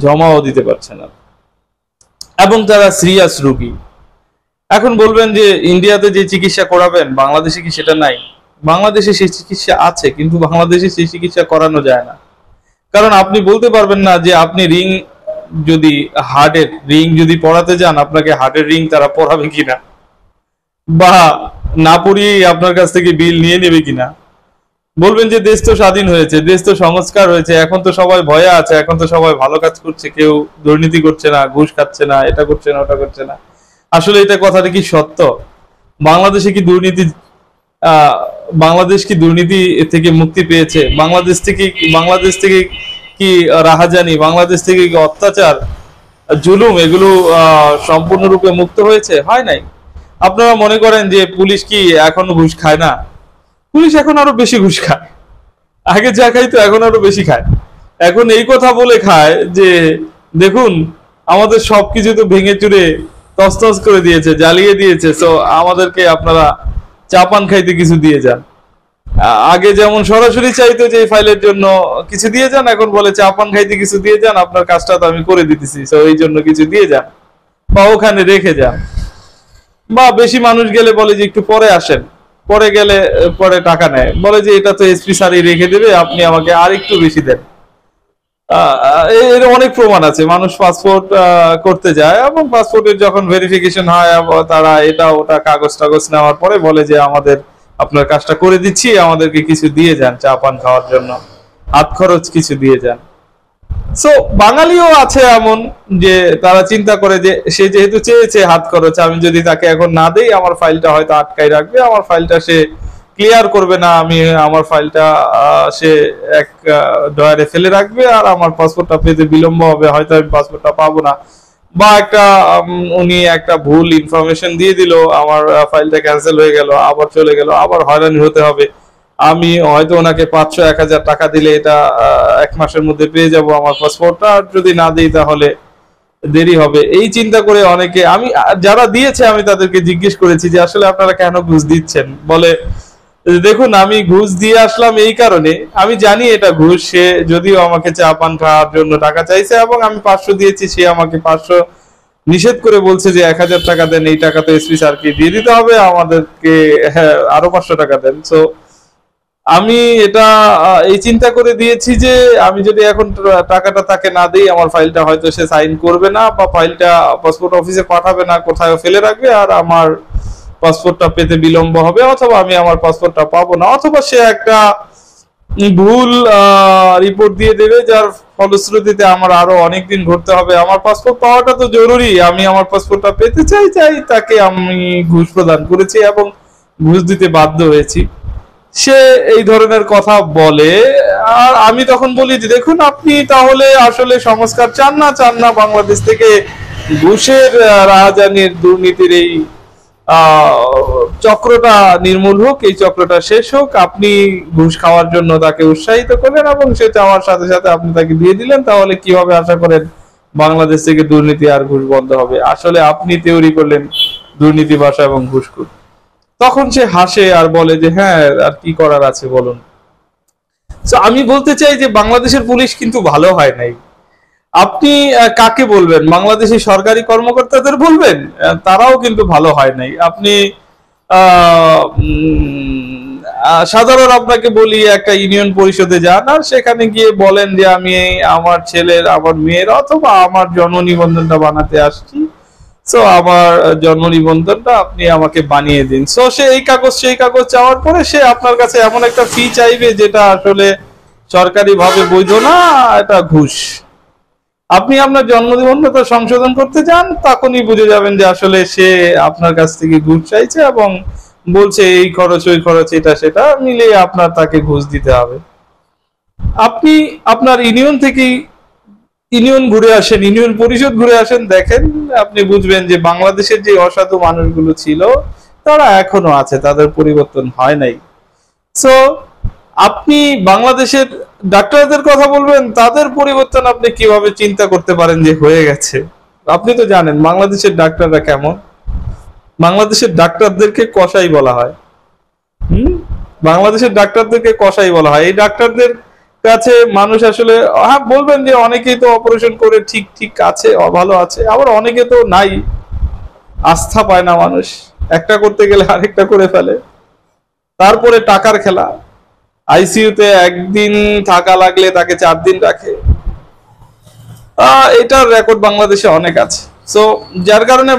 জমাও দিতে পারছে না, এবং যারা সিরিয়াস রোগী। এখন বলবেন যে ইন্ডিয়াতে যে চিকিৎসা করাবেন বাংলাদেশে কি সেটা নাই? বাংলাদেশে সেই চিকিৎসা আছে, কিন্তু বাংলাদেশে সেই চিকিৎসা করানো যায় না। কারণ আপনি বলতে পারবেন না যে আপনি যদি হার্টের রিং যদি পড়াতে যান, আপনাকে হার্টের রিং তারা পড়াবে কিনা, বা না পড়িয়েই আপনার কাছ থেকে বিল নিয়ে নেবে কিনা। বলবেন যে দেশ তো স্বাধীন হয়েছে, দেশ তো সংস্কার হয়েছে, এখন তো সবাই ভয়ে আছে, এখন তো সবাই ভালো কাজ করছে, কেউ দুর্নীতি করছে না, ঘুষ খাচ্ছে না, এটা করছে না, ওটা করছে না। আসলে এটা কথাটা কি সত্য? বাংলাদেশে কি দুর্নীতি আহ বাংলাদেশ কি দুর্নীতি থেকে মুক্তি পেয়েছে? বাংলাদেশ থেকে কি রাহাজানি, বাংলাদেশ থেকে কি অত্যাচার, জুলুম, এগুলো সম্পূর্ণরূপে মুক্ত হয়েছে? হয় নাই। আপনারা মনে করেন যে পুলিশ কি এখনো ঘুষ খায় না? পুলিশ এখন আরো বেশি ঘুষ খায়, আগে যা খাইতো এখন আরো বেশি খায়। এখন এই কথা বলে খায় যে দেখুন আমাদের সবকিছু তো ভেঙে চুরে তছনছ করে দিয়েছে, জ্বালিয়ে দিয়েছে, তো আমাদেরকে আপনারা চা পান খাইতে কিছু দিয়ে যান। আগে যেমন সরাসরি চাইতো যে এই ফাইলের জন্য কিছু দিয়ে যান, এখন বলে চা পান খাইতে কিছু দিয়ে যান, আপনার কাজটা তো আমি করে দিতেছি, তো এই জন্য কিছু দিয়ে যান বা ওখানে রেখে যান। বা বেশি মানুষ গেলে বলে যে একটু পরে আসেন, পরে গেলে পরে টাকা নেয়, বলে যে এটা তো এসপি স্যারই রেখে দেবে, আপনি আমাকে আর একটু বেশি দেন। এর অনেক প্রমাণ আছে। মানুষ পাসপোর্ট করতে যায় এবং পাসপোর্টের যখন ভেরিফিকেশন হয় তারা এটা ওটা কাগজ টাগজ নেওয়ার পরে বলে যে আমাদের আপনার কাজটা করে দিচ্ছি, আমাদেরকে কিছু দিয়ে যান চা পান খাওয়ার জন্য, হাত খরচ কিছু দিয়ে যান। সো বাঙালিও আছে এমন যে তারা চিন্তা করে যে সে যেহেতু চেয়েছে হাত খরচ, আমি যদি তাকে এখন না দেই আমার ফাইলটা হয়তো আটকাই রাখবে, আমার ফাইলটা সে ক্লিয়ার করবে না, আমি আমার ফাইলটা সে এক ডয়ারে ফেলে রাখবে, আর আমার পাসপোর্টটা পেতে বিলম্ব হবে, হয়তো আমি পাসপোর্টটা পাবো না, বা একটা উনি একটা ভুল ইনফরমেশন দিয়ে দিল, আমার ফাইলটা ক্যান্সেল হয়ে গেল, আবার চলে গেল, আবার হয়রানি হতে হবে। আমি হয়তো ওনাকে 500-1000 টাকা দিলে এটা 1 মাসের মধ্যে পেয়ে যাব আমার পাসপোর্টটা, আর যদি না দিই তাহলে দেরি হবে। এই চিন্তা করে অনেকে, আমি যারা দিয়েছে আমি তাদেরকে জিজ্ঞেস করেছি যে আসলে আপনারা কেন ঘুষ দিচ্ছেন? বলে দেখুন আমি ঘুষ দিয়ে আসলাম এই কারণে, আমি জানি এটা ঘুষ, সে যদিও আমাকে চা পান খাওয়ার জন্য টাকা চাইছে এবং আমি 500 দিয়েছি, সে আমাকে 500 নিষেধ করে বলছে যে 1000 টাকা দেন, এই টাকা তো এসপি স্যারকে দিয়ে দিতে হবে, আমাদেরকে আরো 500 টাকা দেন। সো আমি এটা এই চিন্তা করে দিয়েছি যে আমি যদি এখন টাকাটা তাকে না দিই, আমার ফাইলটা হয়তো সে সাইন করবে না, বা ফাইলটা পাসপোর্ট অফিসে পাঠাবে না, কোথাও ফেলে রাখবে, আর আমার পাসপোর্টটা পেতে বিলম্ব হবে, অথবা আমি আমার পাসপোর্টটা পাবো না, অথবা সে একটা ভুল রিপোর্ট দিয়ে দেবে, যার ফলশ্রুতিতে আমার আরো অনেকদিন ঘুরতে হবে। আমার পাসপোর্ট পাওয়াটা তো জরুরি, আমি আমার পাসপোর্টটা পেতে চাই তাকে আমি ঘুষ প্রদান করেছি এবং ঘুষ দিতে বাধ্য হয়েছি। সে এই ধরনের কথা বলে, আর আমি তখন বলি যে দেখুন আপনি তাহলে আসলে সংস্কার চান না বাংলাদেশ থেকে ঘুষের রাহাজানির দুর্নীতির এই চক্রটা নির্মূল হোক, এই চক্রটা শেষ হোক, আপনি ঘুষ খাওয়ার জন্য তাকে উৎসাহিত করলেন এবং সে চাওয়ার সাথে সাথে আপনি তাকে দিয়ে দিলেন, তাহলে কিভাবে আশা করেন বাংলাদেশ থেকে দুর্নীতি আর ঘুষ বন্ধ হবে? আসলে আপনি তৈরি করলেন দুর্নীতি ভাষা এবং ঘুষখোর। তখন সে হাসে আর বলে যে হ্যাঁ আর কি করার আছে বলুন। তো আমি বলতে চাই যে বাংলাদেশের পুলিশ কিন্তু ভালো হয় নাই। আপনি কাকে বলবেন? বাংলাদেশের সরকারি কর্মকর্তাদের বলবেন? তারাও কিন্তু ভালো হয় নাই। আপনি সাধারণ আপনাকে বলি একটা ইউনিয়ন পরিষদে যান আর সেখানে গিয়ে বলেন যে আমি আমার ছেলের, আমার মেয়ের অথবা আমার জন্ম নিবন্ধনটা বানাতে আসছি, সো আমার জন্ম নিবন্ধনটা আপনি আমাকে বানিয়ে দিন। সো সে এই কাগজ সেই কাগজ চাওয়ার পরে সে আপনার কাছে এমন একটা ফি চাইবে যেটা আসলে সরকারি ভাবে বৈধ না, এটা ঘুষ। আপনি আপনার জন্ম নিবন্ধনটা সংশোধন করতে যান, তখনই বুঝে যাবেন যে আসলে সে আপনার কাছ থেকে ঘুষ চাইছে এবং বলছে এই খরচ ওই খরচ এটা সেটা মিলিয়ে আপনার তাকে ঘুষ দিতে হবে। আপনি আপনার ইউনিয়ন থেকেই ইউনিয়ন ঘুরে আসেন, ইউনিয়ন পরিষদ ঘুরে আসেন, দেখেন আপনি বুঝবেন যে বাংলাদেশের যে অসাধু মানুষগুলো ছিল তারা এখনো আছে, তাদের পরিবর্তন হয় নাই। সো আপনি বাংলাদেশের ডাক্তারদের কথা বলবেন, তাদের পরিবর্তন আপনি কিভাবে চিন্তা করতে পারেন যে হয়ে গেছে? আপনি তো জানেন বাংলাদেশের ডাক্তাররা কেমন। বাংলাদেশের ডাক্তারদেরকে কসাই বলা হয়। বাংলাদেশের ডাক্তারদেরকে কসাই বলা হয়। এই ডাক্তারদের কাছে মানুষ আসলে, হ্যাঁ বলবেন যে অনেকেই তো অপারেশন করে ঠিক ঠিক আছে, ভালো আছে, আবার অনেকে তো নাই, আস্থা পায় না মানুষ, একটা করতে গেলে আরেকটা করে ফেলে। তারপরে টাকার খেলা, আইসিইউতে একদিন থাকা লাগলে তাকে 4 দিন রাখে। এটার রেকর্ড বাংলাদেশে অনেক আছে। সো যার কারণে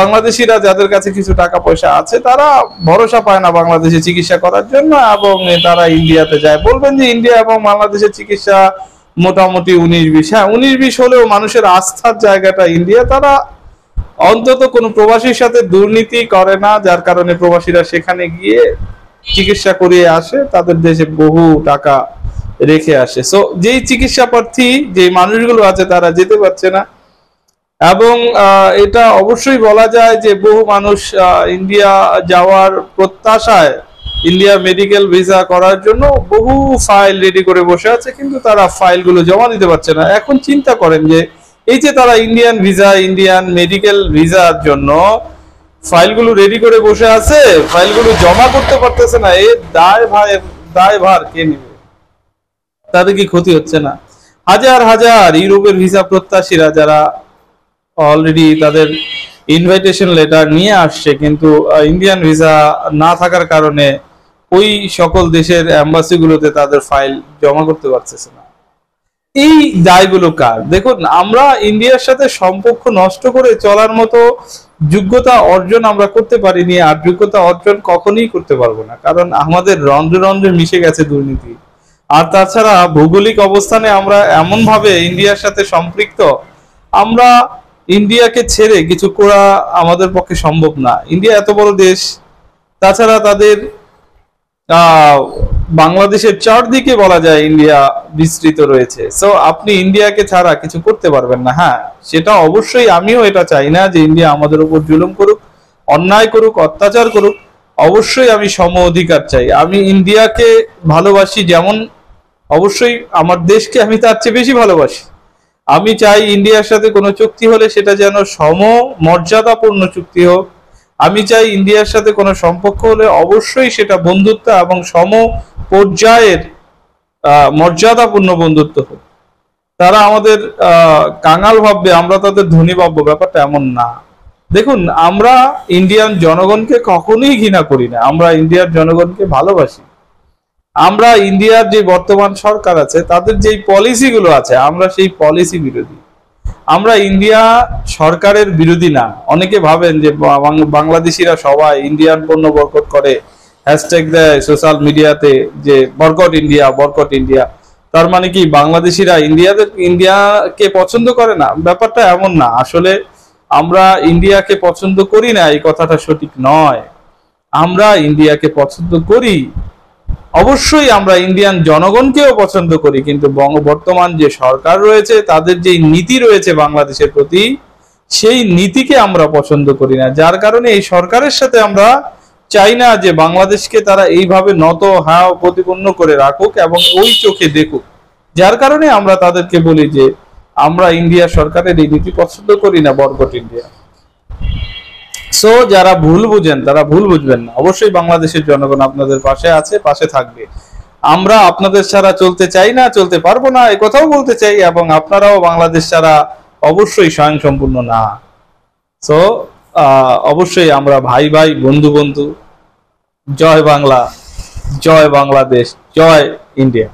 বাংলাদেশিরা যাদের কাছে কিছু টাকা পয়সা আছে তারা ভরসা পায় না বাংলাদেশে চিকিৎসা করার জন্য, এবং তারা ইন্ডিয়াতে যায়। বলবেন যে ইন্ডিয়া এবং বাংলাদেশের চিকিৎসা মোটামুটি 19-20, হ্যাঁ 19-20 হলেও মানুষের আস্থার জায়গাটা ইন্ডিয়া। তারা অন্তত কোনো প্রবাসীর সাথে দুর্নীতি করে না, যার কারণে প্রবাসীরা সেখানে গিয়ে চিকিৎসা করিয়ে আসে, তাদের দেশে বহু টাকা রেখে আসে। সো যেই চিকিৎসা প্রার্থী যে মানুষগুলো আছে তারা যেতে পারছে না, এবং এটা অবশ্যই বলা যায় যে বহু মানুষ ইন্ডিয়া যাওয়ার প্রত্যাশায় ইন্ডিয়া মেডিকেল ভিসা করার জন্য বহু ফাইল রেডি করে বসে আছে, কিন্তু তারা ফাইলগুলো জমা দিতে পারছে না। এখন চিন্তা করেন যে এই যে তারা ইন্ডিয়ান ভিসা, ইন্ডিয়ান মেডিকেল ভিসার জন্য ফাইলগুলো রেডি করে বসে আছে, ফাইলগুলো জমা করতে পারতেছে না, এর দায়ভার কে নেবে? তাদের কি ক্ষতি হচ্ছে না? হাজার হাজার ইউরোপের ভিসা প্রত্যাশীরা যারা অলরেডি তাদের ইনভাইটেশন লেটার নিয়ে আসছে, কিন্তু ইন্ডিয়ান ভিসা না থাকার কারণে ওই সকল দেশের এম্বাসিগুলোতে তাদের ফাইল জমা করতে পারতেছে না। এই দায়গুলো কার? দেখুন, আমরা ইন্ডিয়ার সাথে সম্পর্ক নষ্ট করে চলার মতো যোগ্যতা অর্জন আমরা করতে পারিনি, আর যোগ্যতা অর্জন কখনোই করতে পারবো না, কারণ আমাদের রন্ধ্রে রন্ধ্রে মিশে গেছে দুর্নীতি। আর তাছাড়া ভৌগোলিক অবস্থানে আমরা এমন ভাবে ইন্ডিয়ার সাথে সম্পৃক্ত, আমরা ইন্ডিয়াকে ছেড়ে কিছু করা আমাদের পক্ষে সম্ভব না। ইন্ডিয়া এত বড় দেশ, তাছাড়া তাদের বাংলাদেশের চারদিকে বলা যায় ইন্ডিয়া বিস্তৃত রয়েছে। সো আপনি ইন্ডিয়াকে ছাড়া কিছু করতে পারবেন না। হ্যাঁ, সেটা অবশ্যই, আমিও এটা চাই না যে ইন্ডিয়া আমাদের উপর জুলুম করুক, অন্যায় করুক, অত্যাচার করুক। অবশ্যই আমি সম অধিকার চাই। আমি ইন্ডিয়াকে ভালোবাসি, যেমন অবশ্যই আমার দেশকে আমি তার চেয়ে বেশি ভালোবাসি। আমি চাই ইন্ডিয়ার সাথে কোনো চুক্তি হলে সেটা যেন সম মর্যাদাপূর্ণ চুক্তি হোক। আমি চাই ইন্ডিয়ার সাথে কোনো সম্পর্ক হলে অবশ্যই সেটা বন্ধুত্ব এবং সম পর্যায়ের মর্যাদাপূর্ণ বন্ধুত্ব হোক। তারা আমাদের কাঙাল ভাববে, আমরা তাদের ধনী ভাববো, ব্যাপারটা এমন না। দেখুন, আমরা ইন্ডিয়ান জনগণকে কখনোই ঘৃণা করি না, আমরা ইন্ডিয়ার জনগণকে ভালোবাসি। আমরা ইন্ডিয়ার যে বর্তমান সরকার আছে তাদের যেই পলিসিগুলো আছে, আমরা সেই পলিসি বিরোধী। আমরা ইন্ডিয়া সরকারের বিরোধী না। অনেকে ভাবেন যে বাংলাদেশিরা সবাই ইন্ডিয়ান পণ্য বয়কট করে, হ্যাশট্যাগ দেয় সোশ্যাল মিডিয়াতে যে বয়কট ইন্ডিয়া, বয়কট ইন্ডিয়া। তার মানে কি বাংলাদেশিরা ইন্ডিয়াকে পছন্দ করে না? ব্যাপারটা এমন না। আসলে আমরা ইন্ডিয়াকে পছন্দ করি না এই কথাটা সঠিক নয়, আমরা ইন্ডিয়াকে পছন্দ করি। অবশ্যই আমরা ইন্ডিয়ান জনগণকেও পছন্দ করি, কিন্তু বর্তমান যে সরকার রয়েছে তাদের যে নীতি রয়েছে বাংলাদেশের প্রতি, সেই নীতিকে আমরা পছন্দ করি না। যার কারণে এই সরকারের সাথে আমরা চাই না যে বাংলাদেশকে তারা এইভাবে নত হাও প্রতিপন্ন করে রাখুক এবং ওই চোখে দেখুক। যার কারণে আমরা তাদেরকে বলি যে আমরা ইন্ডিয়া সরকারের এই নীতি পছন্দ করি না, বয়কট ইন্ডিয়া। সো যারা ভুল বুঝেন তারা ভুল বুঝবেন না। অবশ্যই বাংলাদেশের জনগণ আপনাদের পাশে আছে, পাশে থাকবে। আমরা আপনাদের ছাড়া চলতে চাই না, চলতে পারবো না, এই কথাও বলতে চাই, এবং আপনারাও বাংলাদেশ ছাড়া অবশ্যই স্বয়ংসম্পূর্ণ না। সো অবশ্যই আমরা ভাই ভাই, বন্ধু বন্ধু। জয় বাংলা, জয় বাংলাদেশ, জয় ইন্ডিয়া।